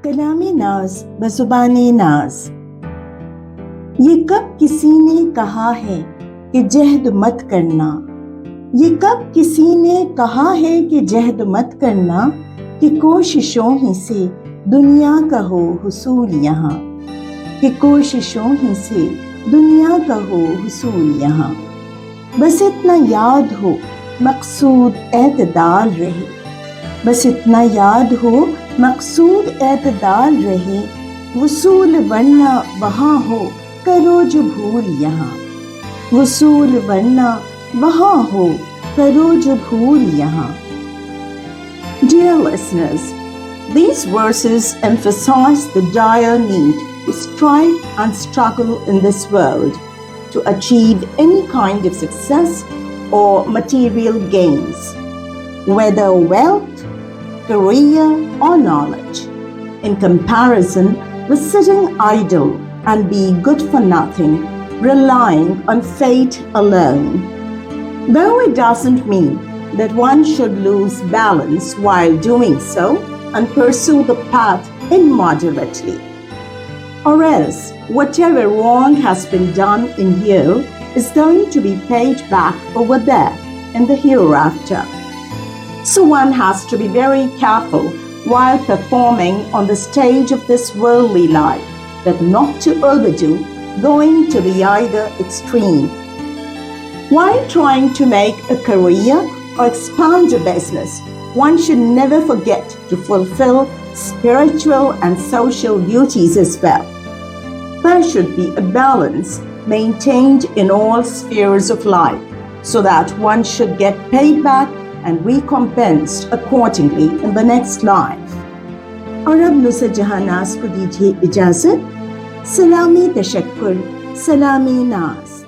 कलामे नाज बज़ुबाने नाज। ये कब किसी ने कहा है कि जहद मत करना, ये कब किसी ने कहा है कि जहद मत करना, कि कोशिशों ही से दुनिया का हो हुसूल यहाँ, कि कोशिशों ही से दुनिया का हो हुसूल यहाँ। बस इतना याद हो मकसूद एतदाल रहे, बस इतना याद हो मकसूद एतदाल रहे, वसूल वरना वहाँ हो करो जो भूल यहाँ, वसूल वरना वहाँ हो करो जो भूल यहाँ। Dear listeners, these verses emphasize the dire need to strive and struggle in this world to achieve any kind of success or material gains, whether wealth, career or knowledge, in comparison with sitting idle and being good for nothing, relying on fate alone. Though it doesn't mean that one should lose balance while doing so and pursue the path immoderately. Or else, whatever wrong has been done in here is going to be paid back over there in the hereafter. So one has to be very careful while performing on the stage of this worldly life, that not to overdo going to the either extreme. While trying to make a career or expand a business, one should never forget to fulfill spiritual and social duties as well. There should be a balance maintained in all spheres of life, so that one should get paid back and recompensed accordingly in the next life. और अब नुज़हत जहां नाज़ को दीजिए इजाज़त। सलामी तशक्कुर, सलामी नाज़।